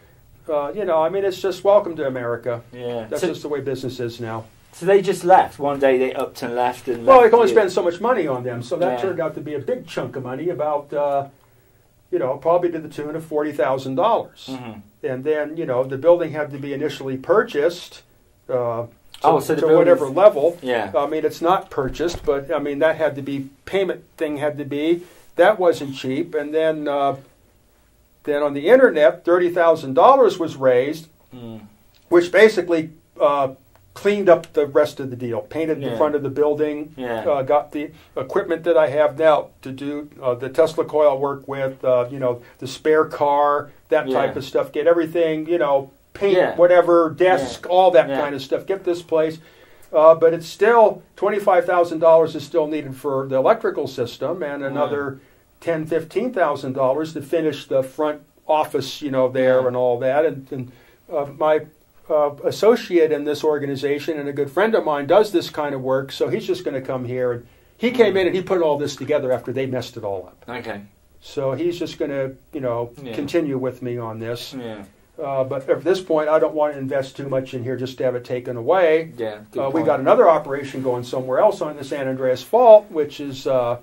You know, I mean, it's just welcome to America. Yeah. That's just the way business is now. So they just left. One day they upped and left. And well, left they can only you. spend so much money on them, so that turned out to be a big chunk of money, about, you know, probably to the tune of $40,000. Mm-hmm. And then, you know, the building had to be initially purchased to the whatever level. Yeah. I mean, it's not purchased, but, I mean, that had to be, payment thing had to be, that wasn't cheap. And then on the internet, $30,000 was raised, which basically cleaned up the rest of the deal. Painted the front of the building, got the equipment that I have now to do the Tesla coil work with, you know, the spare car, that type of stuff. Get everything, you know, paint, whatever, desk, all that kind of stuff. Get this place. But it's still, $25,000 is still needed for the electrical system, and another $10,000, $15,000 to finish the front office, you know, there and all that. And my associate in this organization and a good friend of mine does this kind of work, so he's just going to come here. And he came in and he put all this together after they messed it all up. Okay. So he's just going to, you know, continue with me on this. Yeah. But at this point, I don't want to invest too much in here just to have it taken away. Yeah. We got another operation going somewhere else on the San Andreas Fault, which is, you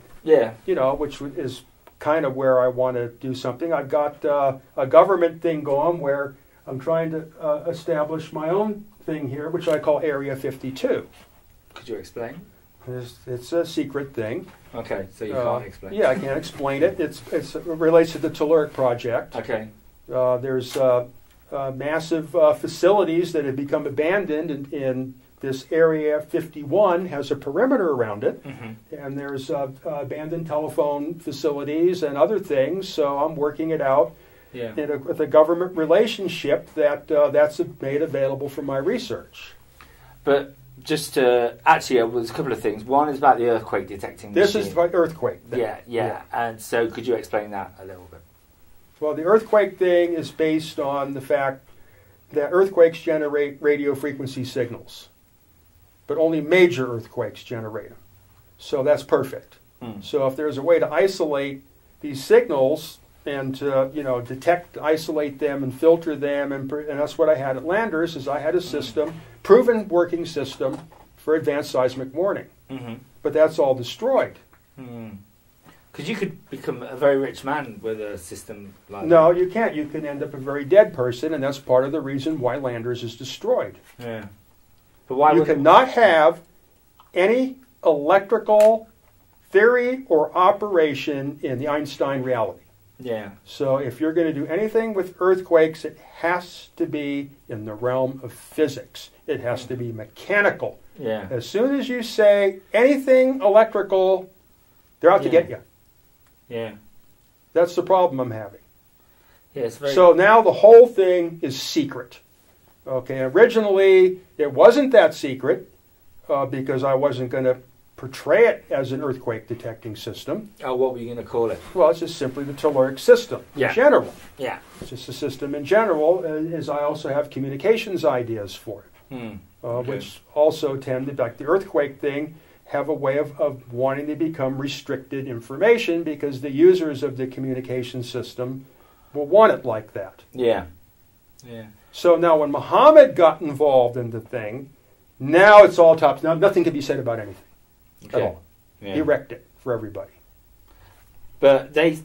know, which is kind of where I want to do something. I've got a government thing going where I'm trying to establish my own thing here, which I call Area 52. Could you explain? It's a secret thing. Okay, so you can't explain. Yeah, I can't explain it. It relates to the Telluric project. Okay. There's massive facilities that have become abandoned in this Area 51 has a perimeter around it, and there's abandoned telephone facilities and other things, so I'm working it out with a government relationship that's made available for my research. But just to, actually, there's a couple of things. One is about the earthquake detecting machine. This is the earthquake thing. Yeah. And so could you explain that a little bit? Well, the earthquake thing is based on the fact that earthquakes generate radio frequency signals, but only major earthquakes generate them. So that's perfect. So if there's a way to isolate these signals and to, you know, detect, isolate them and filter them, and that's what I had at Landers, is I had a system, proven working system for advanced seismic warning. But that's all destroyed. Because you could become a very rich man with a system like that. No, you can't. You can end up a very dead person, and that's part of the reason why Landers is destroyed. Yeah. But why you cannot have any electrical theory or operation in the Einstein reality. Yeah. So if you're going to do anything with earthquakes, it has to be in the realm of physics. It has to be mechanical. Yeah. As soon as you say anything electrical, they're out to get you. Yeah. That's the problem I'm having. Yeah, it's very... So now the whole thing is secret. Okay, originally it wasn't that secret because I wasn't going to portray it as an earthquake detecting system. Oh, what were you going to call it? Well, it's just simply the Telluric system in general. Yeah. It's just a system in general, as I also have communications ideas for it, which also tend to, like the earthquake thing, have a way of wanting to become restricted information because the users of the communication system will want it like that. Yeah. Yeah. So now when Muhammad got involved in the thing, now it's all top. Now nothing can be said about anything at all. Yeah. He wrecked it for everybody. But they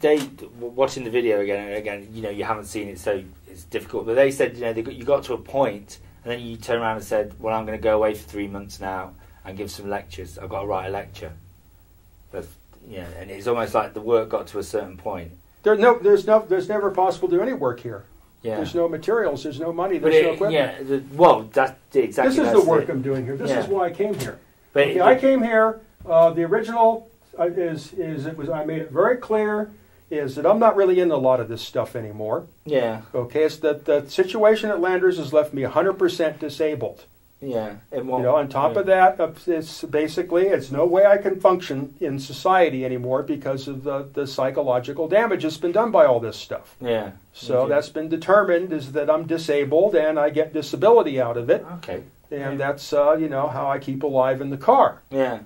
watching the video again and again, you know, you haven't seen it, so it's difficult. But they said, you know, you got to a point, and then you turn around and said, well, I'm going to go away for 3 months now and give some lectures. I've got to write a lecture. That's, yeah, and it's almost like the work got to a certain point. There's never possible to do any work here. Yeah. There's no materials. There's no money. There's no equipment. Yeah. Well, that's exactly. This is the work I'm doing here. This is why I came here. But okay, I came here. The original I made it very clear is that I'm not really into a lot of this stuff anymore. Yeah. Okay, it's that the situation at Landers has left me 100% disabled. Yeah. On top of that, it's basically it's no way I can function in society anymore because of the psychological damage that's been done by all this stuff. Yeah. So that's been determined is that I'm disabled and I get disability out of it. Okay. And that's how I keep alive in the car. Yeah.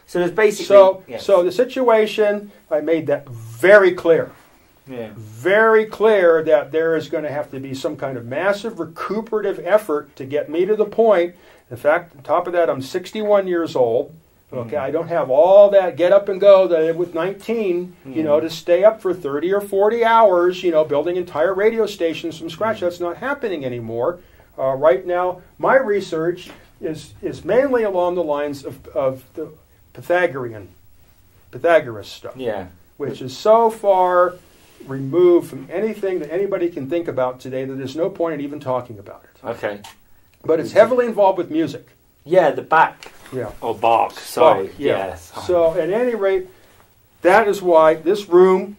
So there's basically so the situation, I made that very clear. Yeah. Very clear that there is going to have to be some kind of massive recuperative effort to get me to the point. In fact, on top of that, I'm 61 years old. Okay, I don't have all that get up and go that I did with 19, to stay up for 30 or 40 hours, building entire radio stations from scratch. That's not happening anymore. Right now, my research is mainly along the lines of the Pythagoras stuff, which is so far removed from anything that anybody can think about today that there's no point in even talking about it. Okay. But it's heavily involved with music. Yeah, the back. Yeah. Or Bach, sorry. Bach, yeah. Yes. So at any rate, that is why this room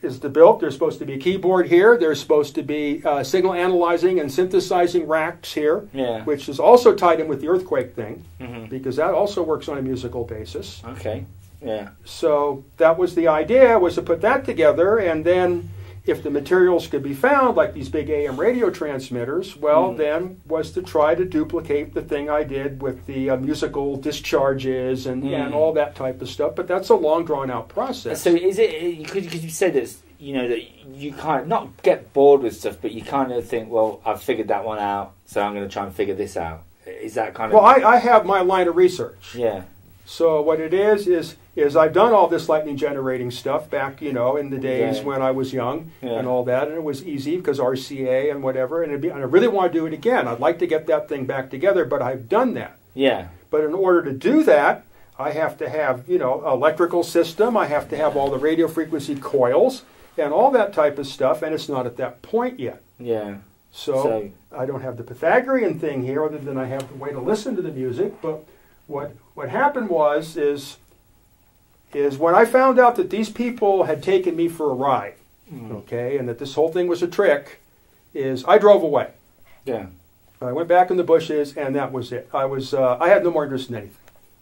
is built. There's supposed to be a keyboard here. There's supposed to be signal analyzing and synthesizing racks here, which is also tied in with the earthquake thing, because that also works on a musical basis. Okay. Yeah. So that was the idea, was to put that together, and then if the materials could be found, like these big AM radio transmitters, then was to try to duplicate the thing I did with the musical discharges and all that type of stuff. But that's a long, drawn-out process. So is it, because you said this, that you kind of not get bored with stuff, but you kind of think, well, I've figured that one out, so I'm going to try and figure this out. Is that kind of... Well, I have my line of research. Yeah. So what it is I've done all this lightning generating stuff back, in the days when I was young and all that, and it was easy because RCA and whatever, and I really want to do it again. I'd like to get that thing back together, but I've done that. Yeah. But in order to do that, I have to have, electrical system. I have to have all the radio frequency coils and all that type of stuff, and it's not at that point yet. Yeah. So I don't have the Pythagorean thing here, other than I have the way to listen to the music. But what happened is when I found out that these people had taken me for a ride, okay, and that this whole thing was a trick, I drove away. Yeah. I went back in the bushes, and that was it. I had no more interest in anything.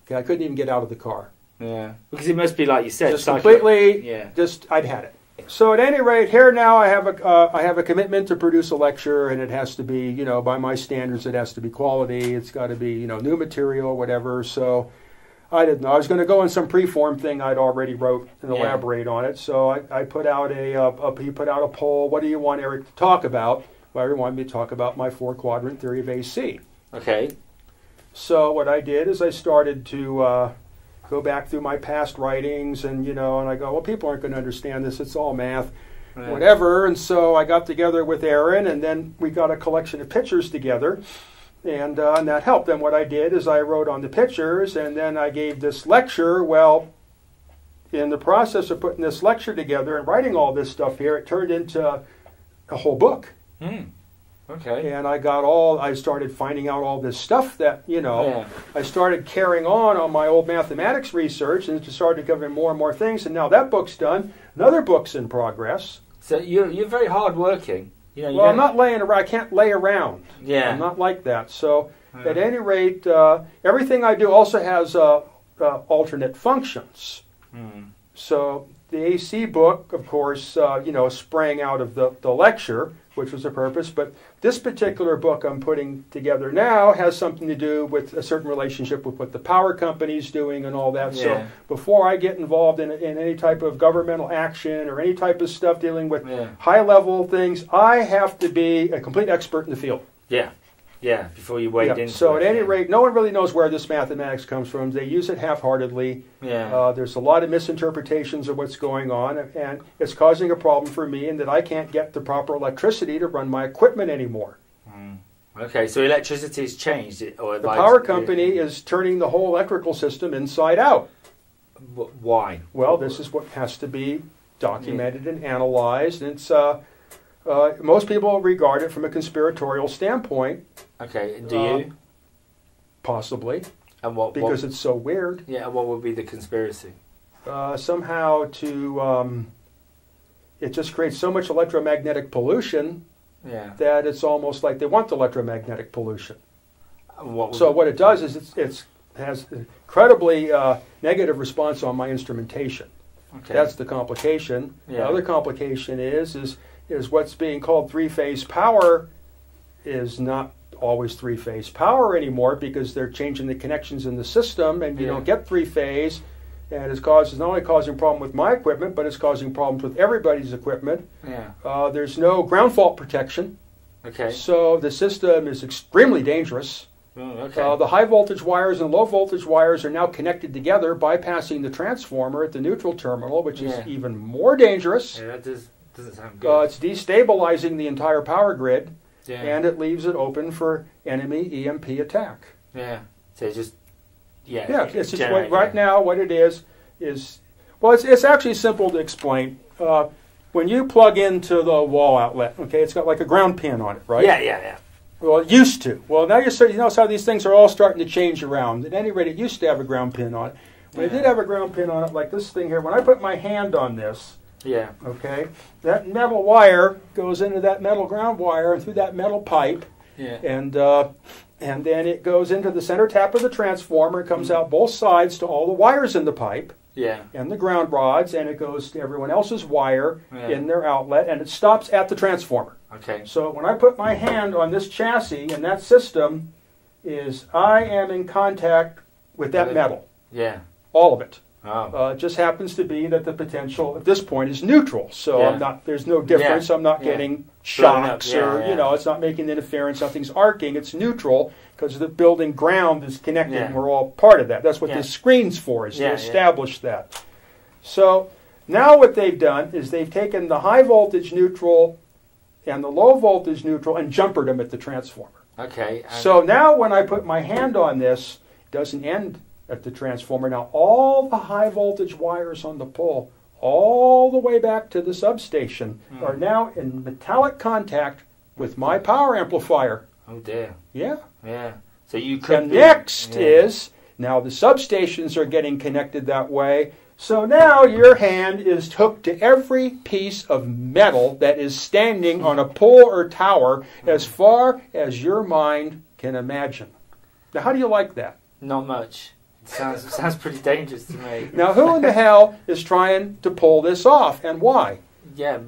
Okay, I couldn't even get out of the car. Yeah. Because it must be like you said, just completely. I'd had it. So at any rate, here now I have a commitment to produce a lecture, and it has to be, by my standards, it has to be quality. It's got to be, new material, whatever. So I didn't know. I was going to go on some preform thing I'd already wrote and elaborate on it. So I put out he put out a poll. What do you want Eric to talk about? Well, Eric wanted me to talk about my 4-quadrant theory of AC. Okay. So what I did is I started to go back through my past writings, and and I go, well, people aren't going to understand this. It's all math, whatever. And so I got together with Aaron, and then we got a collection of pictures together, and that helped. Then what I did is I wrote on the pictures, and then I gave this lecture. Well, in the process of putting this lecture together and writing all this stuff here, it turned into a whole book. Okay. And I started finding out all this stuff that, I started carrying on my old mathematics research, and just started covering more and more things, and now that book's done. Another book's in progress. So you're very hardworking. I'm not laying around. I can't lay around. Yeah. I'm not like that. So at any rate, everything I do also has alternate functions. So, the AC book, of course, sprang out of the lecture, which was the purpose. But this particular book I'm putting together now has something to do with a certain relationship with what the power company's doing and all that. Yeah. So before I get involved in any type of governmental action or any type of stuff dealing with high-level things, I have to be a complete expert in the field. Yeah. Yeah, before you wade into So it, at any rate, no one really knows where this mathematics comes from. They use it half-heartedly. Yeah. There's a lot of misinterpretations of what's going on, and it's causing a problem for me in that I can't get the proper electricity to run my equipment anymore. Okay, so electricity has changed. Or the power company is turning the whole electrical system inside out. Why? Well, this is what has to be documented and analyzed. And it's most people regard it from a conspiratorial standpoint. Okay, do you? Possibly. And what? Because it's so weird. Yeah, and what would be the conspiracy? Somehow it just creates so much electromagnetic pollution that it's almost like they want the electromagnetic pollution. So what it does is it has incredibly negative response on my instrumentation. Okay. That's the complication. Yeah. The other complication is what's being called three-phase power is not always three-phase power anymore because they're changing the connections in the system, and you don't get three-phase, and it's not only causing a problem with my equipment, but it's causing problems with everybody's equipment. Yeah. There's no ground fault protection. Okay. So the system is extremely dangerous. Oh, okay. The high voltage wires and low voltage wires are now connected together, bypassing the transformer at the neutral terminal, which is even more dangerous. Yeah, that doesn't sound good. It's destabilizing the entire power grid. Yeah. And it leaves it open for enemy EMP attack. Yeah. So it's just it's just right now what it is well, it's actually simple to explain. When you plug into the wall outlet, okay, it's got like a ground pin on it, right? Yeah. Well, it used to. Well, now you notice how these things are all starting to change around. At any rate, it used to have a ground pin on it. But it did have a ground pin on it, like this thing here. When I put my hand on this. Yeah. Okay. That metal wire goes into that metal ground wire and through that metal pipe. Yeah. And then it goes into the center tap of the transformer. It comes out both sides to all the wires in the pipe. Yeah. And the ground rods, and it goes to everyone else's wire in their outlet, and it stops at the transformer. Okay. So when I put my hand on this chassis and that system I am in contact with that metal. Yeah. All of it. Oh. It just happens to be that the potential at this point is neutral, so there's no difference. I'm not getting shocks it's not making interference. Nothing's arcing. It's neutral because the building ground is connected, and we're all part of that. That's what this screen's for, is to establish that. So now what they've done is they've taken the high voltage neutral and the low voltage neutral and jumpered them at the transformer. Okay. So now when I put my hand on this, it doesn't end at the transformer. Now all the high voltage wires on the pole all the way back to the substation are now in metallic contact with my power amplifier. Oh dear. Yeah. So you could. And next is now the substations are getting connected that way. So now your hand is hooked to every piece of metal that is standing on a pole or tower as far as your mind can imagine. Now how do you like that? Not much. Sounds pretty dangerous to me. Now, who in the hell is trying to pull this off, and why? Yeah,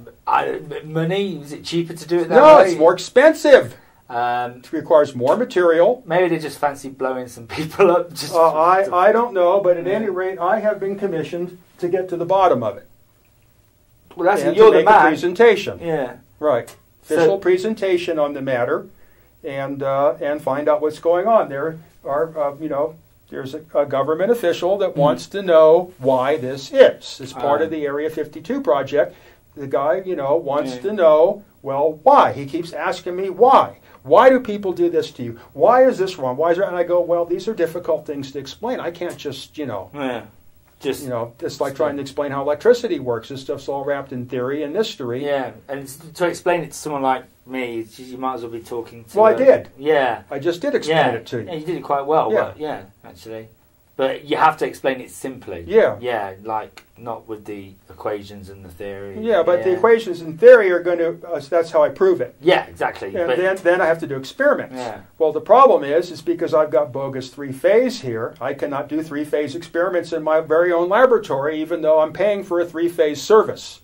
money. Is it cheaper to do it that way? No, it's more expensive. It requires more material. Maybe they just fancy blowing some people up. I don't know, but at any rate, I have been commissioned to get to the bottom of it. Well, that's and you're to the make man. a presentation. Yeah, right. Official presentation on the matter, and find out what's going on. There are there's a government official that wants to know why this is. It's part of the Area 52 project. The guy, wants to know, well, why? He keeps asking me why. Why do people do this to you? Why is this wrong? Why is that? And I go, well, these are difficult things to explain. I can't just, it's like trying to explain how electricity works. This stuff's all wrapped in theory and mystery. Yeah, and to explain it to someone like me, you might as well be talking to... Well, I did. Yeah. I just did explain it to you. Yeah, you did it quite well. Yeah. But actually. But you have to explain it simply. Yeah. Yeah, like not with the equations and the theory. Yeah, but the equations in theory are going to, that's how I prove it. Yeah, exactly. And then I have to do experiments. Yeah. Well, the problem is because I've got bogus three-phase here, I cannot do three-phase experiments in my very own laboratory, even though I'm paying for a three-phase service.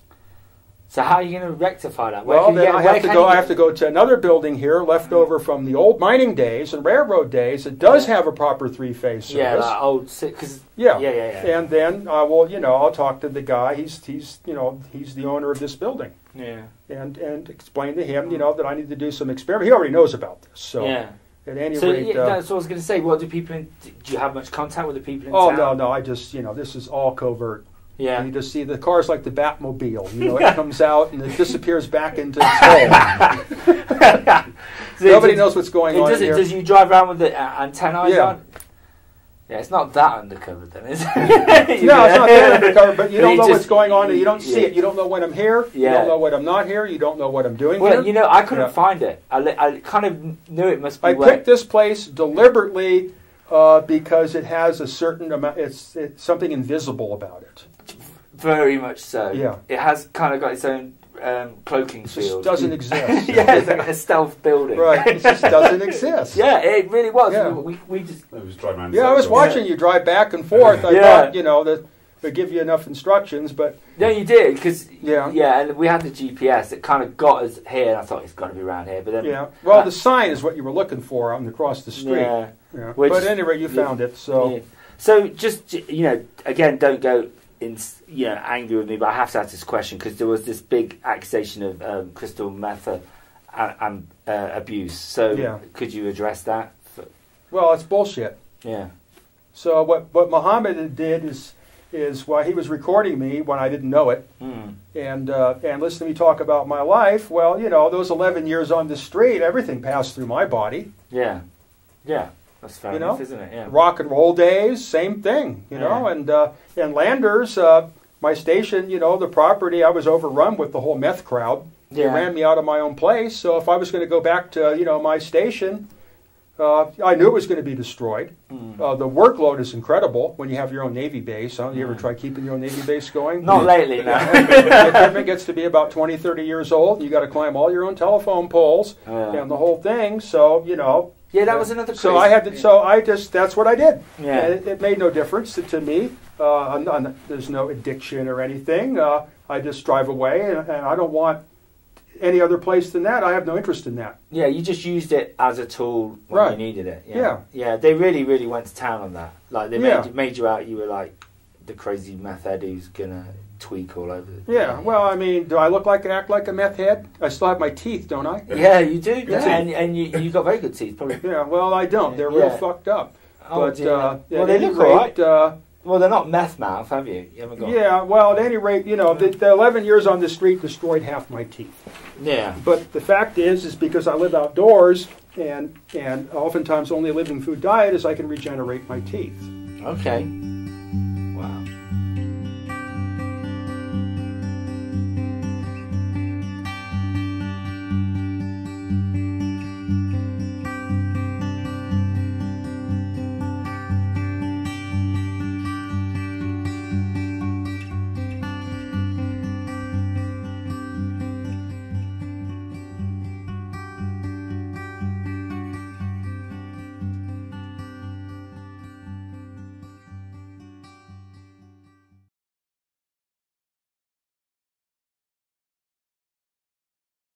So how are you going to rectify that? Well, then I have to go to another building here, left over from the old mining days and railroad days. It does have a proper three-phase service. Yeah, like old, cause yeah, yeah. And then I will, I'll talk to the guy. He's the owner of this building. Yeah. And explain to him, that I need to do some experiment. He already knows about this. So yeah. At any so rate, that's what I was going to say. What do people? Do you have much contact with the people in town? Oh no, I just this is all covert. Yeah. And you just see the car's like the Batmobile. It comes out and it disappears back into its hole. So nobody knows what's going on here. Does you drive around with the antennae on? Yeah, it's not that undercover then, is it? No, it's not that undercover, but you don't know what's going on and you don't see it. You don't know when I'm here. You don't know when I'm not here. You don't know what I'm doing here. Well, I couldn't find it. I kind of knew it must be I picked this place deliberately because it has a certain amount, it's something invisible about it. Very much so. Yeah. It has kind of got its own cloaking field. It doesn't exist. Yeah, it's like a stealth building. Right, it just doesn't exist. Yeah, it really was. Yeah. We just... I was driving around. Yeah, I was watching you drive back and forth. I thought, that would give you enough instructions, but... No, you did, because... Yeah, and we had the GPS that kind of got us here, and I thought it's got to be around here, but then... Yeah, well, the sign is what you were looking for across the street. Yeah. But at any rate, you found it, so... Yeah. So, just, again, don't go... angry with me, but I have to ask this question because there was this big accusation of crystal meth abuse. So, could you address that? Well, it's bullshit. Yeah. So what Muhammad did is while he was recording me when I didn't know it, and listening to me talk about my life. Well, those 11 years on the street, everything passed through my body. Yeah. Yeah. That's fair enough, isn't it? Yeah. Rock and roll days, same thing, and Landers, my station, the property, I was overrun with the whole meth crowd. They ran me out of my own place, so if I was going to go back to, my station, I knew it was going to be destroyed. The workload is incredible when you have your own Navy base. Huh? You ever try keeping your own Navy base going? Not lately, no. The equipment gets to be about 20, 30 years old, and you got to climb all your own telephone poles and the whole thing, so, Yeah, that was another. So I had to. So I just. That's what I did. Yeah. And it made no difference to me. There's no addiction or anything. I just drive away, and I don't want any other place than that. I have no interest in that. Yeah, you just used it as a tool when you needed it. Yeah. They really, really went to town on that. Like they made you out. You were like the crazy meth head who's gonna tweak all over. Well, I mean, do I act like a meth head? I still have my teeth, don't I? Yeah, you do. Yeah. And you got very good teeth, probably. Yeah, well, I don't. They're real fucked up. Oh, but, well, they look all right. Well, they're not meth mouth, have you? You haven't got... Yeah, well, at any rate, the 11 years on the street destroyed half my teeth. Yeah. But the fact is because I live outdoors, and oftentimes only a living food diet is I can regenerate my teeth. Okay.